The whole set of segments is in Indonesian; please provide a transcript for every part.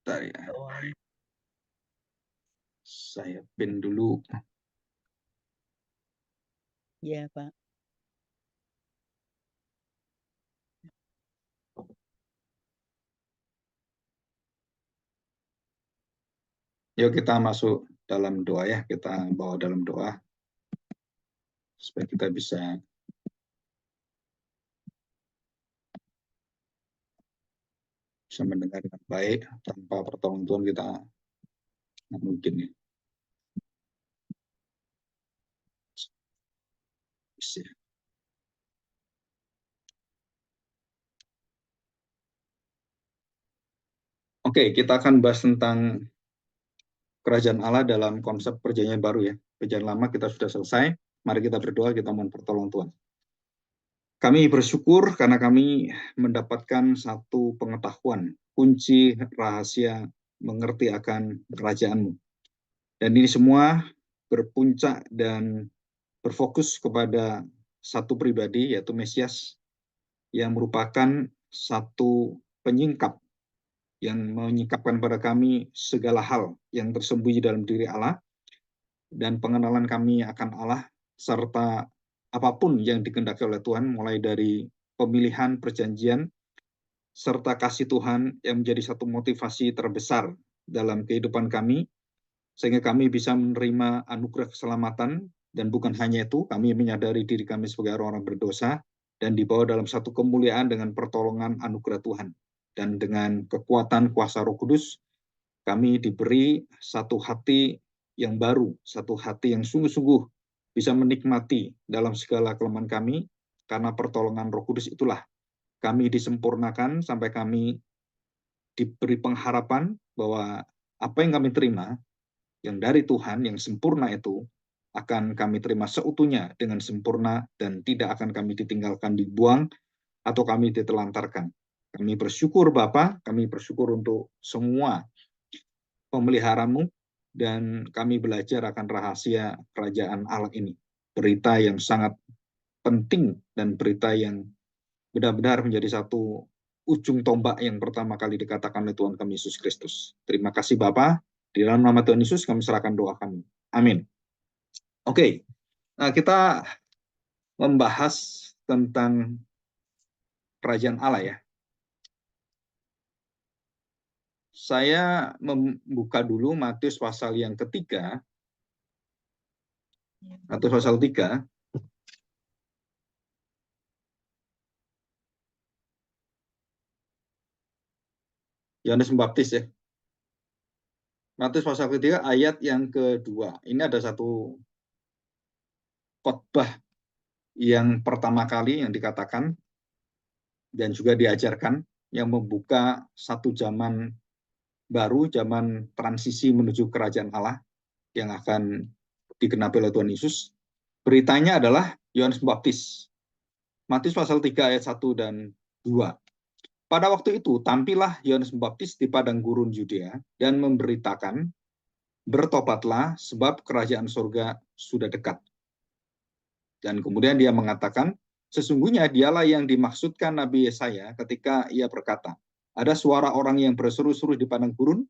Bentar ya. Saya pin dulu. Iya, Pak. Yuk kita masuk dalam doa ya. Kita bawa dalam doa. Supaya kita bisa mendengar dengan baik. Tanpa pertolongan Tuhan kita nggak mungkin ya. Bisa. Oke, kita akan bahas tentang kerajaan Allah dalam konsep perjanjian baru ya. Perjanjian lama kita sudah selesai. Mari kita berdoa, kita mohon pertolongan Tuhan. Kami bersyukur karena kami mendapatkan satu pengetahuan, kunci rahasia mengerti akan kerajaan-Mu. Dan ini semua berpuncak dan berfokus kepada satu pribadi, yaitu Mesias, yang merupakan satu penyingkap yang menyingkapkan pada kami segala hal yang tersembunyi dalam diri Allah, dan pengenalan kami akan Allah, serta apapun yang dikehendaki oleh Tuhan, mulai dari pemilihan perjanjian, serta kasih Tuhan yang menjadi satu motivasi terbesar dalam kehidupan kami, sehingga kami bisa menerima anugerah keselamatan, dan bukan hanya itu, kami menyadari diri kami sebagai orang-orang berdosa, dan dibawa dalam satu kemuliaan dengan pertolongan anugerah Tuhan. Dan dengan kekuatan kuasa Roh Kudus, kami diberi satu hati yang baru, satu hati yang sungguh-sungguh bisa menikmati dalam segala kelemahan kami, karena pertolongan Roh Kudus itulah kami disempurnakan sampai kami diberi pengharapan bahwa apa yang kami terima, yang dari Tuhan, yang sempurna itu, akan kami terima seutuhnya dengan sempurna dan tidak akan kami ditinggalkan, dibuang, atau kami ditelantarkan. Kami bersyukur Bapa, kami bersyukur untuk semua pemelihara-Mu, dan kami belajar akan rahasia kerajaan Allah ini. Berita yang sangat penting dan berita yang benar-benar menjadi satu ujung tombak yang pertama kali dikatakan oleh Tuhan kami Yesus Kristus. Terima kasih Bapa. Di dalam nama Tuhan Yesus kami serahkan doa kami. Amin. Oke, nah kita membahas tentang kerajaan Allah ya. Saya membuka dulu Matius pasal yang ketiga. Matius pasal 3. Yohanes Pembaptis ya. Matius pasal ketiga ayat yang kedua. Ini ada satu khotbah yang pertama kali yang dikatakan dan juga diajarkan, yang membuka satu zaman baru, zaman transisi menuju kerajaan Allah yang akan digenapi oleh Tuhan Yesus. Beritanya adalah Yohanes Pembaptis. Matius pasal 3 ayat 1 dan 2. Pada waktu itu tampillah Yohanes Pembaptis di padang gurun Yudea dan memberitakan, bertobatlah sebab kerajaan surga sudah dekat. Dan kemudian dia mengatakan, sesungguhnya dialah yang dimaksudkan Nabi Yesaya ketika ia berkata, ada suara orang yang berseru-seru di padang gurun,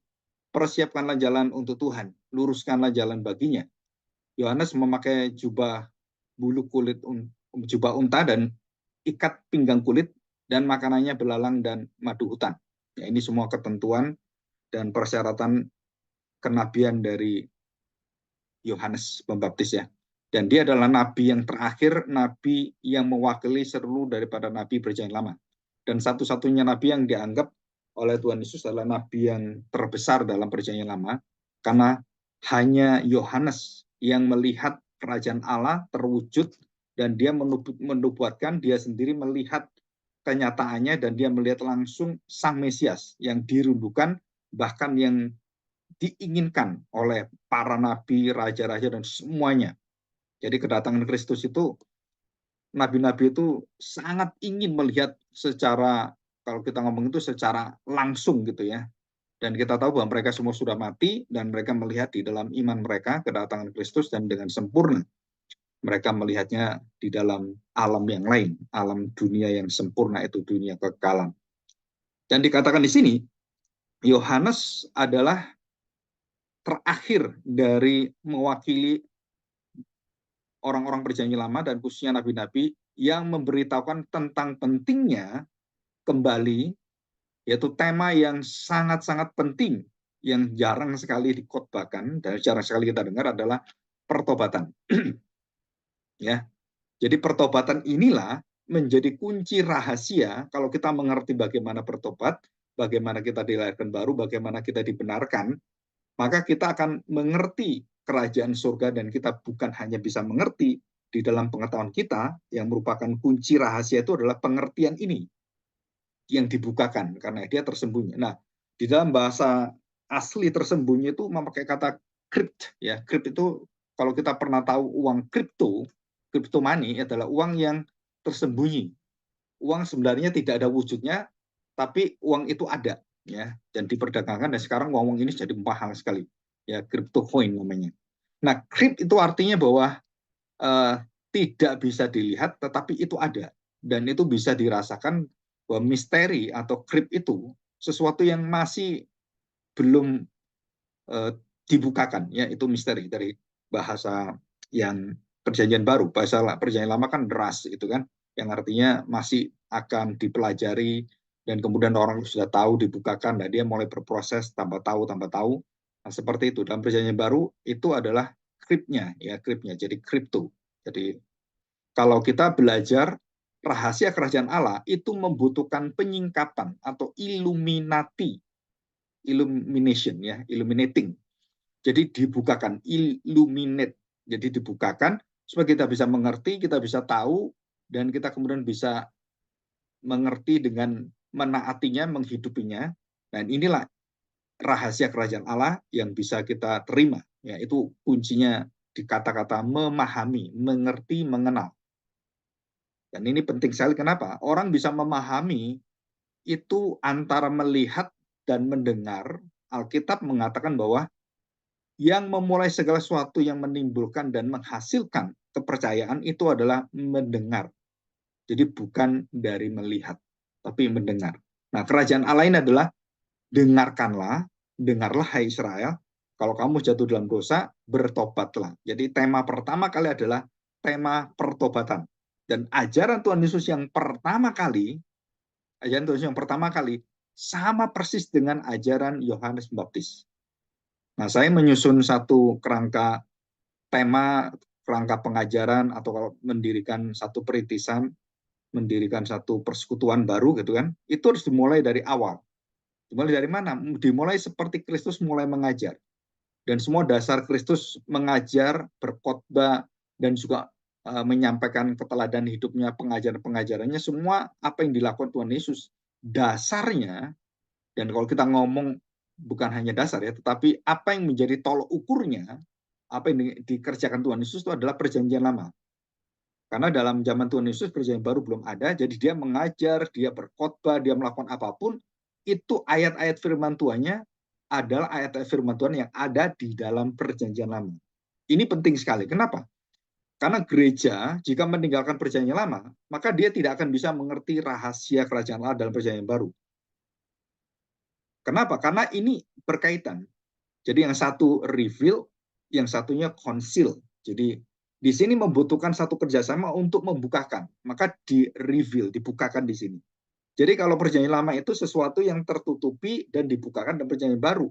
persiapkanlah jalan untuk Tuhan, luruskanlah jalan baginya. Yohanes memakai jubah bulu kulit, jubah unta dan ikat pinggang kulit, dan makanannya belalang dan madu hutan. Ya, ini semua ketentuan dan persyaratan kenabian dari Yohanes Pembaptis ya. Dan dia adalah nabi yang terakhir, nabi yang mewakili seluruh daripada nabi perjanjian lama. Dan satu-satunya nabi yang dianggap oleh Tuhan Yesus adalah nabi yang terbesar dalam perjanjian lama, karena hanya Yohanes yang melihat kerajaan Allah terwujud, dan dia menubuatkan, dia sendiri melihat kenyataannya, dan dia melihat langsung Sang Mesias yang dirindukan, bahkan yang diinginkan oleh para nabi, raja-raja, dan semuanya. Jadi kedatangan Kristus itu, nabi-nabi itu sangat ingin melihat secara, kalau kita ngomong itu secara langsung gitu ya. Dan kita tahu bahwa mereka semua sudah mati, dan mereka melihat di dalam iman mereka kedatangan Kristus, dan dengan sempurna mereka melihatnya di dalam alam yang lain, alam dunia yang sempurna, itu dunia kekekalan. Dan dikatakan di sini, Yohanes adalah terakhir dari mewakili orang-orang perjanjian lama dan khususnya nabi-nabi yang memberitahukan tentang pentingnya kembali, yaitu tema yang sangat-sangat penting yang jarang sekali dikhotbahkan dan jarang sekali kita dengar adalah pertobatan. Ya, jadi pertobatan inilah menjadi kunci rahasia kalau kita mengerti bagaimana bertobat, bagaimana kita dilahirkan baru, bagaimana kita dibenarkan, maka kita akan mengerti kerajaan surga dan kita bukan hanya bisa mengerti di dalam pengetahuan kita yang merupakan kunci rahasia itu adalah pengertian ini yang dibukakan karena dia tersembunyi. Nah, di dalam bahasa asli tersembunyi itu memakai kata crypt ya. Crypt itu kalau kita pernah tahu uang kripto, crypto money adalah uang yang tersembunyi. Uang sebenarnya tidak ada wujudnya, tapi uang itu ada ya dan diperdagangkan dan sekarang uang ini jadi mahal sekali ya, crypto coin namanya. Nah, crypt itu artinya bahwa eh, tidak bisa dilihat tetapi itu ada dan itu bisa dirasakan bahwa misteri atau crypt itu sesuatu yang masih belum eh, dibukakan ya, itu misteri dari bahasa yang perjanjian baru. Bahasa perjanjian lama kan deras itu kan, yang artinya masih akan dipelajari dan kemudian orang sudah tahu dibukakan, nah dia mulai berproses tambah tahu tambah tahu. Nah, seperti itu dalam perjanjian baru itu adalah cryptnya ya, cryptnya jadi kripto. Jadi kalau kita belajar rahasia kerajaan Allah itu membutuhkan penyingkapan atau illuminati, illumination ya, illuminating. Jadi dibukakan, illuminate. Jadi dibukakan supaya kita bisa mengerti, kita bisa tahu, dan kita kemudian bisa mengerti dengan menaatinya, menghidupinya. Dan inilah rahasia kerajaan Allah yang bisa kita terima. Ya, itu kuncinya di kata-kata memahami, mengerti, mengenal. Dan ini penting sekali. Kenapa? Orang bisa memahami itu antara melihat dan mendengar. Alkitab mengatakan bahwa yang memulai segala sesuatu yang menimbulkan dan menghasilkan kepercayaan itu adalah mendengar. Jadi bukan dari melihat, tapi mendengar. Nah, kerajaan Allah ini adalah dengarkanlah, dengarlah hai Israel, kalau kamu jatuh dalam dosa, bertobatlah. Jadi tema pertama kali adalah tema pertobatan. Dan ajaran Tuhan Yesus yang pertama kali, ajaran Tuhan Yesus yang pertama kali, sama persis dengan ajaran Yohanes Pembaptis. Nah, saya menyusun satu kerangka tema, kerangka pengajaran, atau kalau mendirikan satu perintisan, mendirikan satu persekutuan baru gitu kan, itu harus dimulai dari awal. Dimulai dari mana? Dimulai seperti Kristus mulai mengajar. Dan semua dasar Kristus mengajar, berkhotbah, dan juga menyampaikan keteladan hidupnya, pengajaran-pengajarannya, semua apa yang dilakukan Tuhan Yesus. Dasarnya, dan kalau kita ngomong bukan hanya dasar ya, tetapi apa yang menjadi tolok ukurnya, apa yang dikerjakan Tuhan Yesus itu adalah perjanjian lama. Karena dalam zaman Tuhan Yesus perjanjian baru belum ada, jadi dia mengajar, dia berkhotbah, dia melakukan apapun, itu ayat-ayat firman Tuhannya adalah ayat-ayat firman Tuhan yang ada di dalam perjanjian lama. Ini penting sekali. Kenapa? Karena gereja jika meninggalkan perjanjian lama, maka dia tidak akan bisa mengerti rahasia kerajaan Allah dalam perjanjian baru. Kenapa? Karena ini berkaitan. Jadi yang satu reveal, yang satunya conceal. Jadi di sini membutuhkan satu kerjasama untuk membukakan. Maka di-reveal, dibukakan di sini. Jadi kalau perjanjian lama itu sesuatu yang tertutupi dan dibukakan dalam perjanjian baru.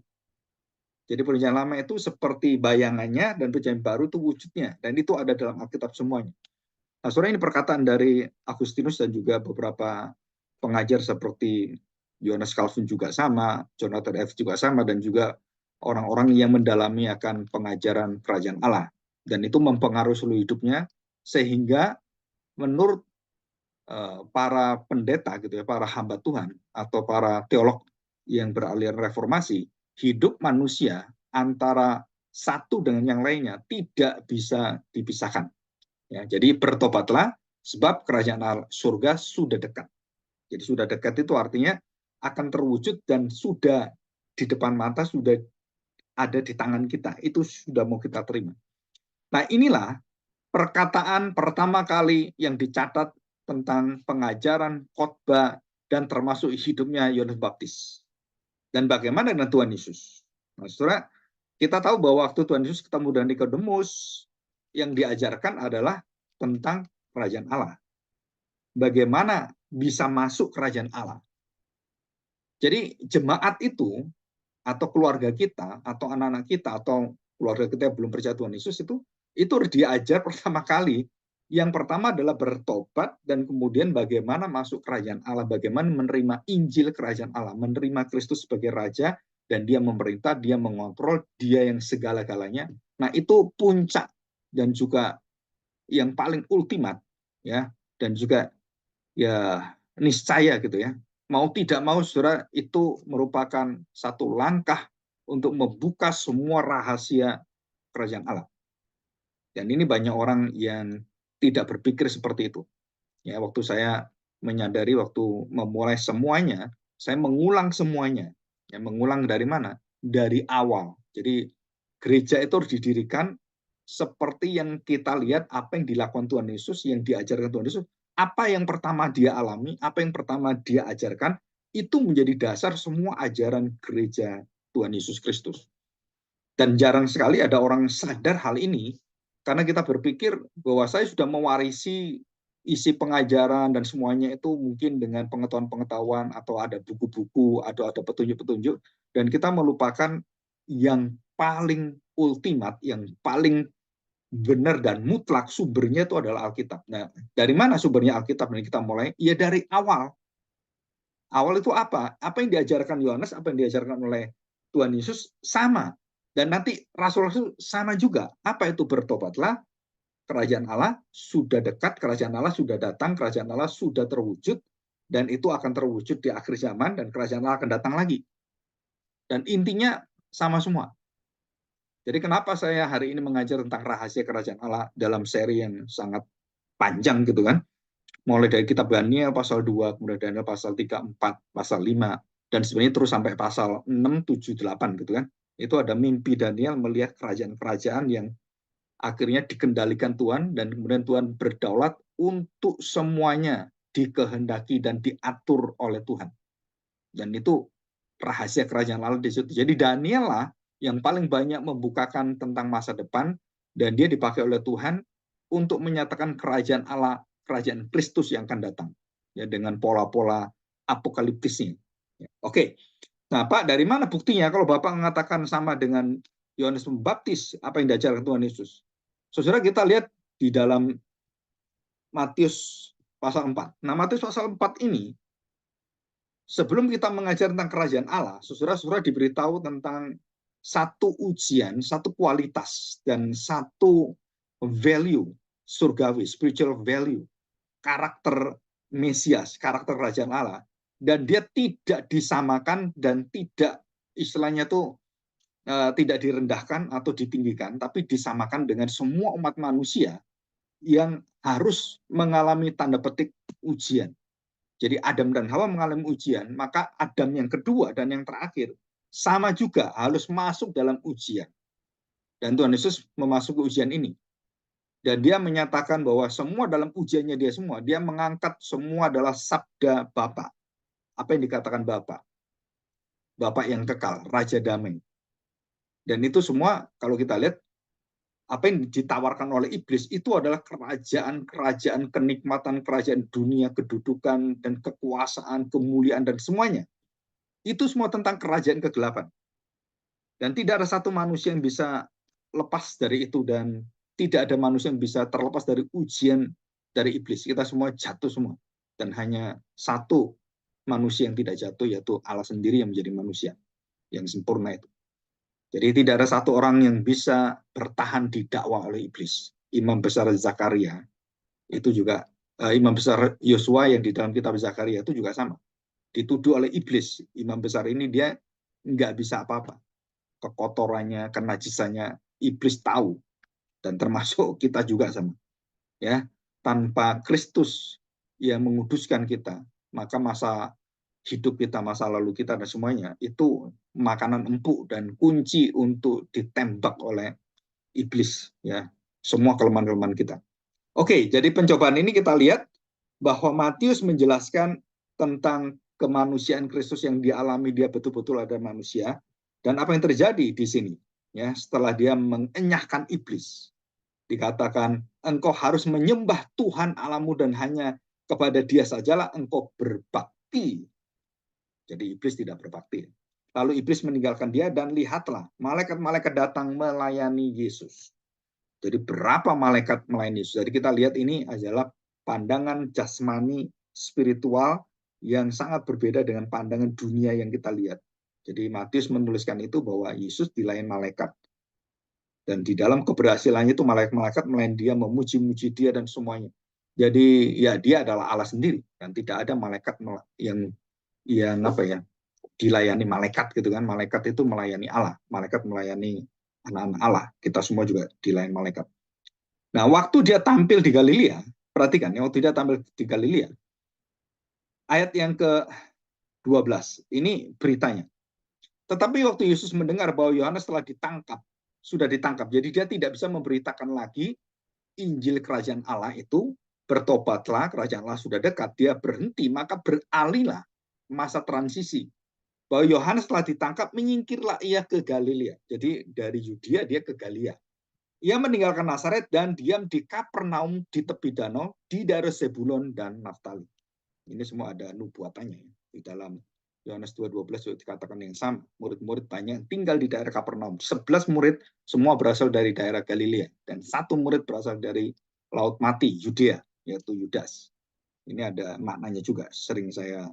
Jadi perjanjian lama itu seperti bayangannya dan perjanjian baru itu wujudnya. Dan itu ada dalam Alkitab semuanya. Nah, saudara, ini perkataan dari Agustinus dan juga beberapa pengajar seperti Johannes Calvin juga sama, Jonathan F. juga sama, dan juga orang-orang yang mendalami akan pengajaran kerajaan Allah. Dan itu mempengaruhi seluruh hidupnya, sehingga menurut para pendeta gitu ya, para hamba Tuhan atau para teolog yang beraliran reformasi, hidup manusia antara satu dengan yang lainnya tidak bisa dipisahkan. Ya, jadi bertobatlah sebab kerajaan surga sudah dekat. Jadi sudah dekat itu artinya akan terwujud dan sudah di depan mata, sudah ada di tangan kita. Itu sudah mau kita terima. Nah, inilah perkataan pertama kali yang dicatat tentang pengajaran, khotbah, dan termasuk hidupnya Yohanes Baptis. Dan bagaimana dengan Tuhan Yesus? Nah, saudara, kita tahu bahwa waktu Tuhan Yesus ketemu dengan Nikodemus, yang diajarkan adalah tentang kerajaan Allah. Bagaimana bisa masuk kerajaan Allah. Jadi jemaat itu, atau keluarga kita, atau anak-anak kita, atau keluarga kita yang belum percaya Tuhan Yesus itu harus diajar pertama kali. Yang pertama adalah bertobat, dan kemudian bagaimana masuk kerajaan Allah, bagaimana menerima Injil kerajaan Allah, menerima Kristus sebagai Raja, dan dia memerintah, dia mengontrol, dia yang segala-galanya. Nah, itu puncak dan juga yang paling ultimat, ya, dan juga ya niscaya gitu ya. Mau tidak mau, saudara, itu merupakan satu langkah untuk membuka semua rahasia kerajaan Allah. Dan ini banyak orang yang tidak berpikir seperti itu. Ya, waktu saya menyadari, waktu memulai semuanya, saya mengulang semuanya. Ya, mengulang dari mana? Dari awal. Jadi gereja itu harus didirikan seperti yang kita lihat apa yang dilakukan Tuhan Yesus, yang diajarkan Tuhan Yesus. Apa yang pertama dia alami, apa yang pertama dia ajarkan, itu menjadi dasar semua ajaran gereja Tuhan Yesus Kristus. Dan jarang sekali ada orang sadar hal ini, karena kita berpikir bahwa saya sudah mewarisi isi pengajaran dan semuanya itu mungkin dengan pengetahuan-pengetahuan, atau ada buku-buku, atau ada petunjuk-petunjuk, dan kita melupakan yang paling ultimat, yang paling benar dan mutlak sumbernya itu adalah Alkitab. Nah, dari mana sumbernya Alkitab? Dan kita mulai, ya dari awal. Awal itu apa? Apa yang diajarkan Yohanes, apa yang diajarkan oleh Tuhan Yesus sama. Dan nanti rasul-rasul sama juga. Apa itu? Bertobatlah, kerajaan Allah sudah dekat, kerajaan Allah sudah datang, kerajaan Allah sudah terwujud, dan itu akan terwujud di akhir zaman, dan kerajaan Allah akan datang lagi. Dan intinya sama semua. Jadi kenapa saya hari ini mengajar tentang rahasia kerajaan Allah dalam seri yang sangat panjang gitu kan. Mulai dari kitab Daniel pasal 2, kemudian Daniel pasal 3, 4, pasal 5, dan sebenarnya terus sampai pasal 6, 7, 8 gitu kan. Itu ada mimpi Daniel melihat kerajaan-kerajaan yang akhirnya dikendalikan Tuhan, dan kemudian Tuhan berdaulat untuk semuanya dikehendaki dan diatur oleh Tuhan. Dan itu rahasia kerajaan Allah di situ. Jadi Daniel lah yang paling banyak membukakan tentang masa depan, dan dia dipakai oleh Tuhan untuk menyatakan kerajaan Allah, kerajaan Kristus yang akan datang, ya, dengan pola-pola apokaliptisnya. Oke, nah Pak, dari mana buktinya kalau Bapak mengatakan sama dengan Yohanes Pembaptis, apa yang diajarkan Tuhan Yesus? Saudara, kita lihat di dalam Matius pasal 4. Nah, Matius pasal 4 ini, sebelum kita mengajar tentang kerajaan Allah, saudara-saudara diberitahu tentang satu ujian, satu kualitas, dan satu value surgawi, spiritual value, karakter Mesias, karakter kerajaan Allah, dan dia tidak disamakan dan tidak, istilahnya tuh tidak direndahkan atau ditinggikan, tapi disamakan dengan semua umat manusia yang harus mengalami tanda petik ujian. Jadi Adam dan Hawa mengalami ujian, maka Adam yang kedua dan yang terakhir sama juga harus masuk dalam ujian. Dan Tuhan Yesus memasuki ujian ini. Dan dia menyatakan bahwa semua dalam ujiannya dia semua, dia mengangkat semua adalah sabda Bapa. Apa yang dikatakan Bapa? Bapa yang kekal, Raja Damai. Dan itu semua kalau kita lihat, apa yang ditawarkan oleh iblis itu adalah kerajaan-kerajaan, kenikmatan, kerajaan dunia, kedudukan, dan kekuasaan, kemuliaan, dan semuanya. Itu semua tentang kerajaan kegelapan. Dan tidak ada satu manusia yang bisa lepas dari itu, dan tidak ada manusia yang bisa terlepas dari ujian dari iblis. Kita semua jatuh semua. Dan hanya satu manusia yang tidak jatuh, yaitu Allah sendiri yang menjadi manusia yang sempurna itu. Jadi tidak ada satu orang yang bisa bertahan didakwa oleh iblis. Imam besar Zakaria itu juga, imam besar Yosua yang di dalam kitab Zakaria itu juga sama. Dituduh oleh iblis. Imam besar ini dia nggak bisa apa-apa. Kekotorannya, kenajisannya, iblis tahu. Dan termasuk kita juga sama. Ya, tanpa Kristus yang menguduskan kita, maka masa hidup kita, masa lalu kita, dan semuanya itu makanan empuk dan kunci untuk ditembak oleh iblis, ya, semua kelemahan-kelemahan kita. Oke, jadi pencobaan ini kita lihat bahwa Matius menjelaskan tentang kemanusiaan Kristus yang dialami, dia betul-betul ada manusia. Dan apa yang terjadi di sini? Ya, setelah dia mengenyahkan iblis, dikatakan engkau harus menyembah Tuhan Allahmu dan hanya kepada dia sajalah engkau berbakti. Jadi iblis tidak berbakti. Lalu iblis meninggalkan dia dan lihatlah malaikat-malaikat datang melayani Yesus. Jadi berapa malaikat melayani Yesus? Jadi kita lihat ini adalah pandangan jasmani spiritual yang sangat berbeda dengan pandangan dunia yang kita lihat. Jadi Matius menuliskan itu bahwa Yesus dilayani malaikat. Dan di dalam keberhasilannya itu malaikat-malaikat melayani dia, memuji-muji dia dan semuanya. Jadi ya dia adalah Allah sendiri dan tidak ada malaikat yang apa ya dilayani malaikat gitu kan. Malaikat itu melayani Allah, malaikat melayani anak-anak Allah. Kita semua juga dilayani malaikat. Nah, waktu dia tampil di Galilea, perhatikan ya, waktu dia tampil di Galilea, ayat yang ke-12, ini beritanya. Tetapi waktu Yesus mendengar bahwa Yohanes sudah ditangkap, jadi dia tidak bisa memberitakan lagi Injil Kerajaan Allah itu, bertobatlah, Kerajaan Allah sudah dekat, dia berhenti, maka beralihlah masa transisi. Bahwa Yohanes telah ditangkap, menyingkirlah ia ke Galilea. Jadi dari Yudea dia ke Galilea. Ia meninggalkan Nazaret dan diam di Kapernaum di tepi danau, di daerah Zebulon dan Naftali. Ini semua ada nubuatannya ya. Di dalam Yohanes 2:12 juga dikatakan yang sama. Murid-murid banyak tinggal di daerah Kapernaum. 11 murid semua berasal dari daerah Galilea. Dan 1 murid berasal dari Laut Mati, Yudea, yaitu Yudas. Ini ada maknanya juga. Sering saya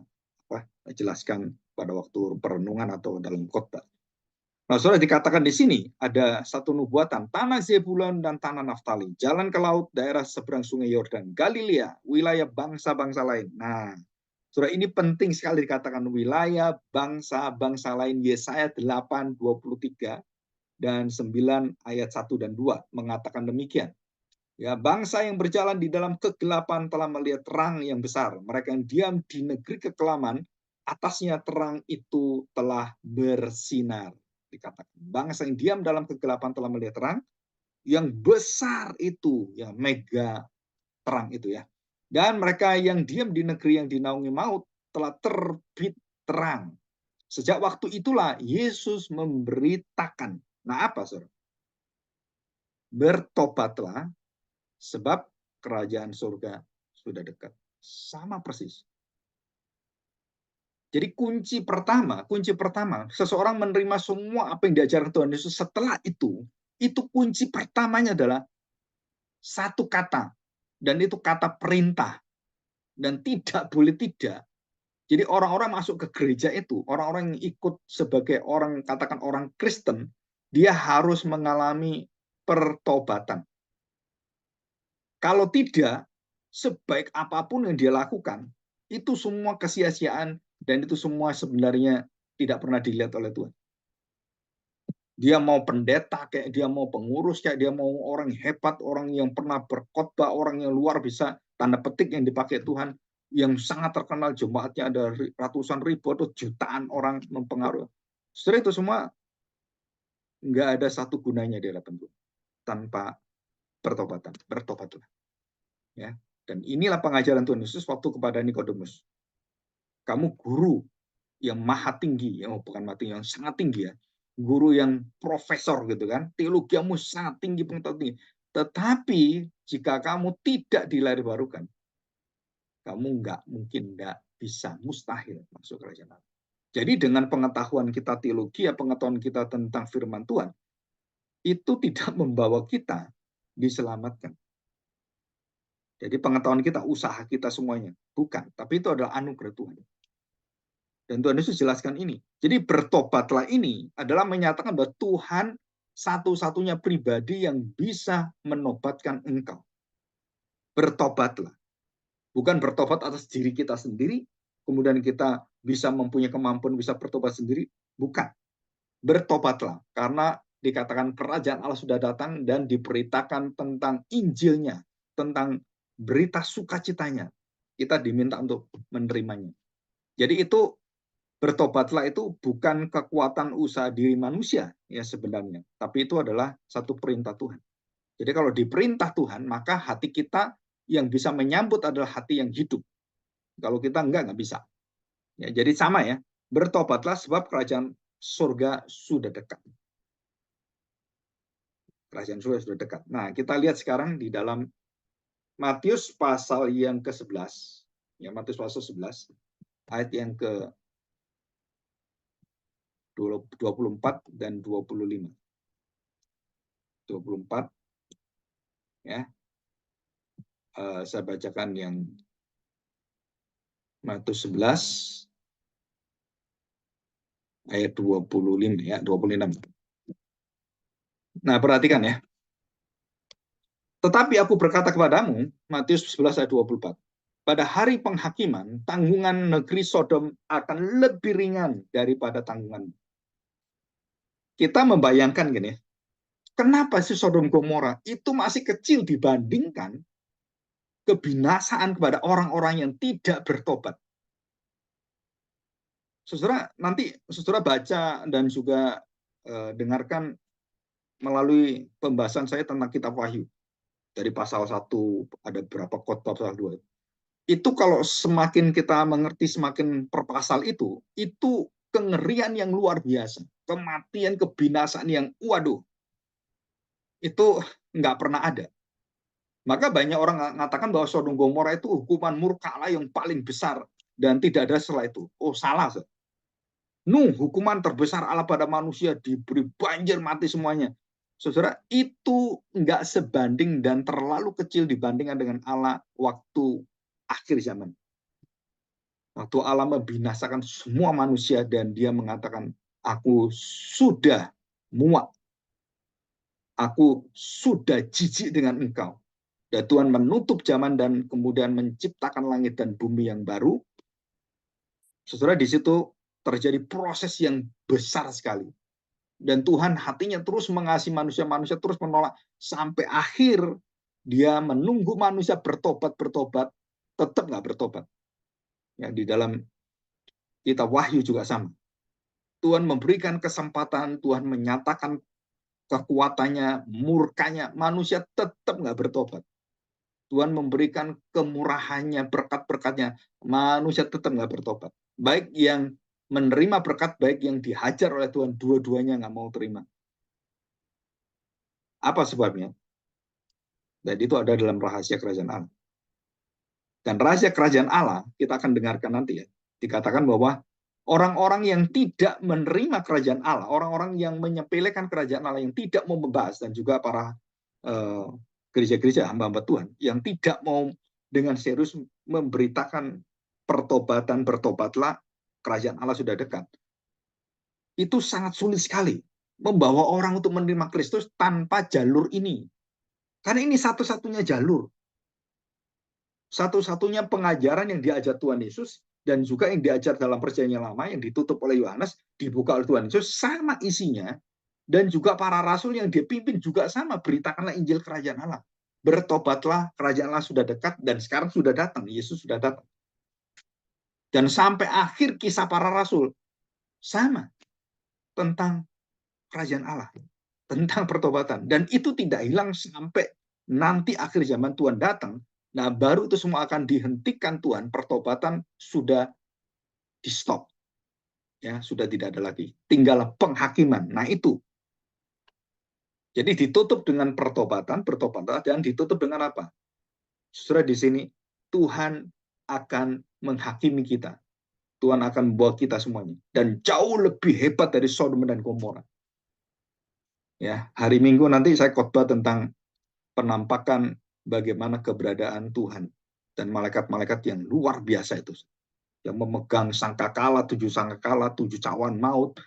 jelaskan pada waktu perenungan atau dalam khotbah. Nah, saudara, dikatakan di sini ada satu nubuatan, tanah Zebulon dan tanah Naftali, jalan ke laut, daerah seberang sungai Yordan, Galilea, wilayah bangsa-bangsa lain. Nah, saudara, ini penting sekali dikatakan wilayah bangsa-bangsa lain. Yesaya 8:23 dan 9 ayat 1 dan 2 mengatakan demikian. Ya, bangsa yang berjalan di dalam kegelapan telah melihat terang yang besar. Mereka yang diam di negeri kekelaman, atasnya terang itu telah bersinar. Dikatakan bangsa yang diam dalam kegelapan telah melihat terang yang besar itu, yang mega terang itu ya. Dan mereka yang diam di negeri yang dinaungi maut telah terbit terang. Sejak waktu itulah Yesus memberitakan. Nah, apa, saudara? Bertobatlah sebab kerajaan surga sudah dekat. Sama persis. Jadi kunci pertama, seseorang menerima semua apa yang diajarkan Tuhan Yesus. Setelah itu kunci pertamanya adalah satu kata, dan itu kata perintah, dan tidak boleh tidak. Jadi orang-orang masuk ke gereja itu, orang-orang yang ikut sebagai orang, katakan orang Kristen, dia harus mengalami pertobatan. Kalau tidak, sebaik apapun yang dia lakukan, itu semua kesia-siaan dan itu semua sebenarnya tidak pernah dilihat oleh Tuhan. Dia mau pendeta, kayak dia mau pengurus, kayak dia mau orang hebat, orang yang pernah berkhotbah, orang yang luar biasa, tanda petik yang dipakai Tuhan, yang sangat terkenal, jemaatnya ada ratusan ribu atau jutaan orang mempengaruhi. Setelah itu semua nggak ada satu gunanya di hadapan Tuhan tanpa pertobatan. Bertobatlah. Ya. Dan inilah pengajaran Tuhan Yesus waktu kepada Nikodemus. Kamu guru yang maha tinggi, bukan maha tinggi, yang sangat tinggi ya. Guru yang profesor gitu kan, teologiamu sangat tinggi, pengetahuan tinggi. Tetapi jika kamu tidak dilahirbarukan, kamu nggak bisa, mustahil masuk kerajaan Allah. Jadi dengan pengetahuan kita teologi, pengetahuan kita tentang firman Tuhan, itu tidak membawa kita diselamatkan. Jadi pengetahuan kita, usaha kita semuanya. Bukan, tapi itu adalah anugerah Tuhan. Dan Tuhan Yesus jelaskan ini. Jadi bertobatlah ini adalah menyatakan bahwa Tuhan satu-satunya pribadi yang bisa menobatkan engkau. Bertobatlah. Bukan bertobat atas diri kita sendiri, kemudian kita bisa mempunyai kemampuan bisa bertobat sendiri. Bukan. Bertobatlah. Karena dikatakan kerajaan Allah sudah datang dan diberitakan tentang Injilnya, tentang berita sukacitanya. Kita diminta untuk menerimanya. Jadi itu bertobatlah itu bukan kekuatan usaha diri manusia ya sebenarnya, tapi itu adalah satu perintah Tuhan. Jadi kalau diperintah Tuhan, maka hati kita yang bisa menyambut adalah hati yang hidup. Kalau kita enggak bisa. Ya, jadi sama ya, bertobatlah sebab kerajaan surga sudah dekat. Kerajaan surga sudah dekat. Nah, kita lihat sekarang di dalam Matius pasal yang ke-11. Ya, Matius pasal 11 ayat yang ke 24 dan 25. 24 ya. Saya bacakan yang Matius 11 ayat 25 ya, 26. Nah, perhatikan ya. Tetapi aku berkata kepadamu, Matius 11 ayat 24. Pada hari penghakiman, tanggungan negeri Sodom akan lebih ringan daripada tanggungan. Kita membayangkan gini, kenapa sih Sodom Gomora itu masih kecil dibandingkan kebinasaan kepada orang-orang yang tidak bertobat. Saudara, nanti saudara baca dan juga dengarkan melalui pembahasan saya tentang kitab Wahyu. Dari pasal 1, ada beberapa khotbah pasal 2. Itu kalau semakin kita mengerti semakin per pasal itu kengerian yang luar biasa. Kematian, kebinasaan yang waduh, itu nggak pernah ada. Maka banyak orang mengatakan bahwa Sodom Gomora itu hukuman murka Allah yang paling besar dan tidak ada setelah itu. Oh, salah. Nuh, hukuman terbesar Allah pada manusia, diberi banjir mati semuanya. Saudara, itu nggak sebanding dan terlalu kecil dibandingkan dengan Allah waktu akhir zaman. Waktu Allah membinasakan semua manusia dan dia mengatakan, aku sudah muak. Aku sudah jijik dengan engkau. Dan Tuhan menutup zaman dan kemudian menciptakan langit dan bumi yang baru. Saudara, di situ terjadi proses yang besar sekali. Dan Tuhan hatinya terus mengasihi manusia, manusia terus menolak. Sampai akhir dia menunggu manusia bertobat, tetap nggak bertobat. Ya, di dalam kitab Wahyu juga sama. Tuhan memberikan kesempatan, Tuhan menyatakan kekuatannya, murkanya, manusia tetap nggak bertobat. Tuhan memberikan kemurahannya, berkat-berkatnya, manusia tetap nggak bertobat. Baik yang menerima berkat, baik yang dihajar oleh Tuhan, dua-duanya nggak mau terima. Apa sebabnya? Dan itu ada dalam rahasia kerajaan Allah. Dan rahasia kerajaan Allah, kita akan dengarkan nanti ya, dikatakan bahwa orang-orang yang tidak menerima kerajaan Allah, orang-orang yang menyepelekan kerajaan Allah, yang tidak mau membahas, dan juga para gereja-gereja hamba-hamba Tuhan, yang tidak mau dengan serius memberitakan pertobatan, bertobatlah, kerajaan Allah sudah dekat. Itu sangat sulit sekali membawa orang untuk menerima Kristus tanpa jalur ini. Karena ini satu-satunya jalur. Satu-satunya pengajaran yang diajar Tuhan Yesus dan juga yang diajar dalam perjanjian lama yang ditutup oleh Yohanes, dibuka oleh Tuhan Yesus, sama isinya. Dan juga para rasul yang dipimpin juga sama, beritakanlah Injil kerajaan Allah. Bertobatlah, kerajaan Allah sudah dekat dan sekarang sudah datang, Yesus sudah datang. Dan sampai akhir kisah para rasul sama tentang kerajaan Allah, tentang pertobatan. Dan itu tidak hilang sampai nanti akhir zaman Tuhan datang. Nah, baru itu semua akan dihentikan Tuhan, pertobatan sudah di-stop. Ya, sudah tidak ada lagi. Tinggal penghakiman. Nah, itu. Jadi ditutup dengan pertobatan, dan ditutup dengan apa? Saudara, di sini Tuhan akan menghakimi kita. Tuhan akan membawa kita semuanya. Dan jauh lebih hebat dari Sodom dan Gomora. Ya, hari Minggu nanti saya khotbah tentang penampakan bagaimana keberadaan Tuhan dan malaikat-malaikat yang luar biasa itu, yang memegang sangkakala, 7 sangkakala, 7 cawan maut,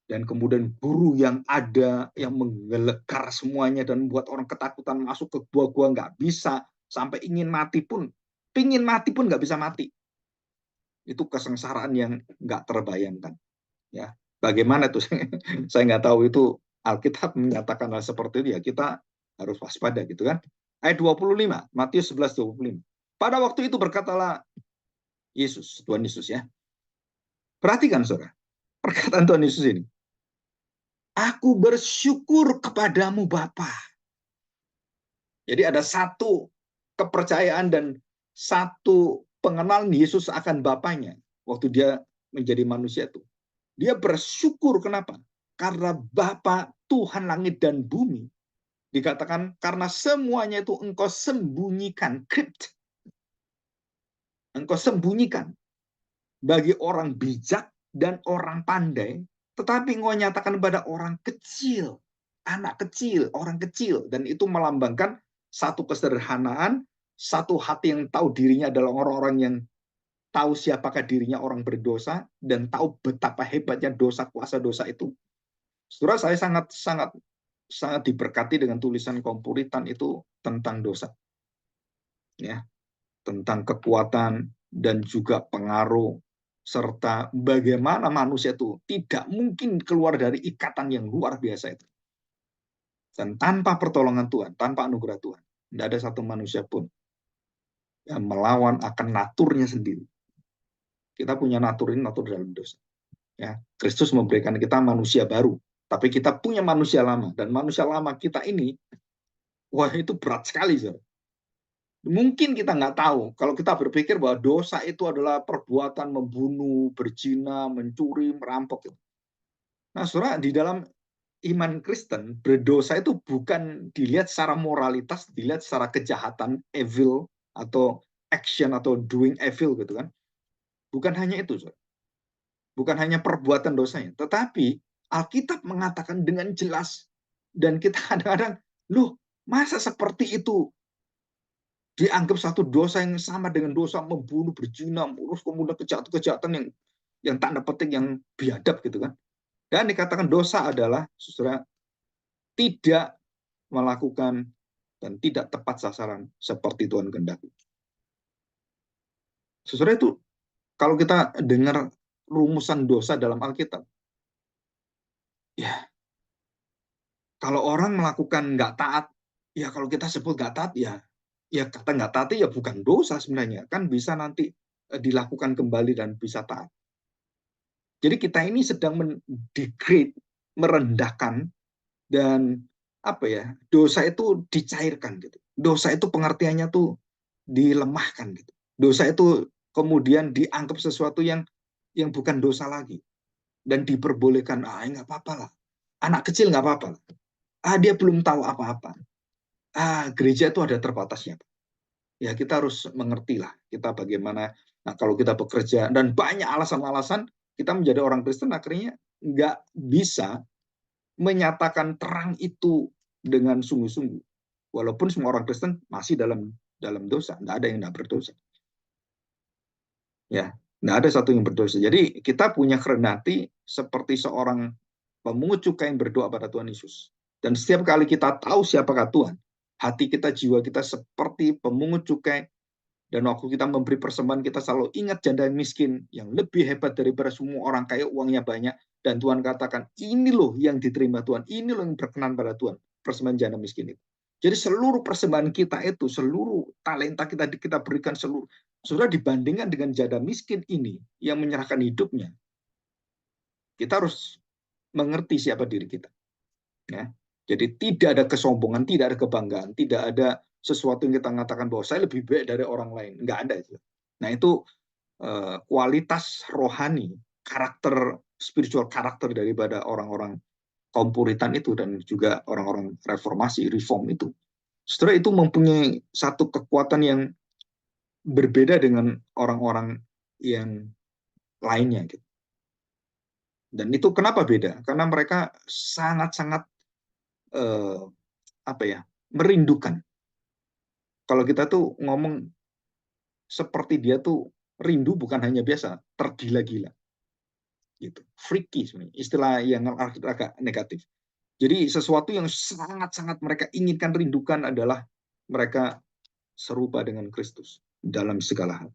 dan kemudian guru yang ada yang menggelegar semuanya dan membuat orang ketakutan masuk ke gua-gua nggak bisa, sampai pingin mati pun nggak bisa mati. Itu kesengsaraan yang nggak terbayangkan. Ya, bagaimana tuh? Saya nggak tahu itu Alkitab menyatakan hal seperti itu, ya kita harus waspada gitu kan. Ayat 25, Matius 11:25. Pada waktu itu berkatalah Yesus, Tuhan Yesus ya. Perhatikan saudara, perkataan Tuhan Yesus ini. Aku bersyukur kepadamu Bapa. Jadi ada satu kepercayaan dan satu pengenalan Yesus akan Bapanya. Waktu dia menjadi manusia itu, dia bersyukur. Kenapa? Karena Bapa Tuhan langit dan bumi, dikatakan karena semuanya itu engkau sembunyikan, crypt, engkau sembunyikan bagi orang bijak dan orang pandai, tetapi engkau nyatakan pada orang kecil, anak kecil, orang kecil, dan itu melambangkan satu kesederhanaan, satu hati yang tahu dirinya adalah orang-orang yang tahu siapakah dirinya orang berdosa dan tahu betapa hebatnya dosa, kuasa dosa itu. Saudara, saya sangat diberkati dengan tulisan kaum Puritan itu tentang dosa, ya, tentang kekuatan dan juga pengaruh serta bagaimana manusia itu tidak mungkin keluar dari ikatan yang luar biasa itu. Dan tanpa pertolongan Tuhan, tanpa anugerah Tuhan, tidak ada satu manusia pun yang melawan akan naturnya sendiri. Kita punya natur ini, natur dalam dosa. Ya, Kristus memberikan kita manusia baru, tapi kita punya manusia lama, dan manusia lama kita ini, wah, itu berat sekali, saudara. Mungkin kita nggak tahu, kalau kita berpikir bahwa dosa itu adalah perbuatan membunuh, berzina, mencuri, merampok. Nah, saudara, di dalam iman Kristen, berdosa itu bukan dilihat secara moralitas, dilihat secara kejahatan, evil, atau action, atau doing evil, gitu kan. Bukan hanya itu, saudara. Bukan hanya perbuatan dosanya, tetapi Alkitab mengatakan dengan jelas, dan kita kadang-kadang, loh, masa seperti itu dianggap satu dosa yang sama dengan dosa membunuh, berzina, kemudian kejahatan yang tanda petik yang biadab gitu kan. Dan dikatakan dosa adalah, saudara, tidak melakukan dan tidak tepat sasaran seperti Tuhan kehendaki. Saudara, itu kalau kita dengar rumusan dosa dalam Alkitab, ya, kalau orang melakukan nggak taat, ya kalau kita sebut nggak taat, ya kata nggak taat ya bukan dosa sebenarnya, kan bisa nanti dilakukan kembali dan bisa taat. Jadi kita ini sedang mendegrade, merendahkan, dan apa ya, dosa itu dicairkan gitu. Dosa itu pengertiannya tuh dilemahkan gitu. Dosa itu kemudian dianggap sesuatu yang bukan dosa lagi dan diperbolehkan. Nggak apa-apa lah. Anak kecil nggak apa-apa. Dia belum tahu apa-apa. Gereja itu ada terbatasnya. Ya, kita harus mengerti lah kita bagaimana. Nah, kalau kita bekerja dan banyak alasan-alasan, kita menjadi orang Kristen akhirnya nggak bisa menyatakan terang itu dengan sungguh-sungguh. Walaupun semua orang Kristen masih dalam dosa, nggak ada yang nggak berdosa. Ya, nggak ada satu yang berdosa. Jadi kita punya kerendahan hati seperti seorang pemungut cukai yang berdoa pada Tuhan Yesus. Dan setiap kali kita tahu siapakah Tuhan, hati kita, jiwa kita seperti pemungut cukai. Dan waktu kita memberi persembahan, kita selalu ingat janda miskin yang lebih hebat daripada semua orang kaya, uangnya banyak. Dan Tuhan katakan, ini loh yang diterima Tuhan, ini loh yang berkenan pada Tuhan, persembahan janda miskin itu. Jadi seluruh persembahan kita itu, seluruh talenta kita berikan seluruh, sudah dibandingkan dengan janda miskin ini yang menyerahkan hidupnya. Kita harus mengerti siapa diri kita. Ya. Jadi tidak ada kesombongan, tidak ada kebanggaan, tidak ada sesuatu yang kita mengatakan bahwa saya lebih baik dari orang lain. Nggak ada itu. Nah, itu kualitas rohani, karakter, spiritual karakter daripada orang-orang kaum Puritan itu dan juga orang-orang reformasi, reform itu. Setelah itu mempunyai satu kekuatan yang berbeda dengan orang-orang yang lainnya. Gitu. Dan itu kenapa beda? Karena mereka sangat-sangat merindukan. Kalau kita tuh ngomong seperti dia tuh rindu bukan hanya biasa, tergila-gila. Gitu. Freaky sebenarnya, istilah yang agak negatif. Jadi sesuatu yang sangat-sangat mereka inginkan, rindukan adalah mereka serupa dengan Kristus dalam segala hal.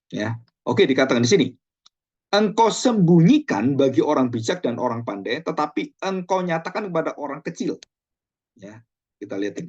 Ya. Oke, dikatakan di sini. Engkau sembunyikan bagi orang bijak dan orang pandai, tetapi engkau nyatakan kepada orang kecil. Ya, kita lihat ini.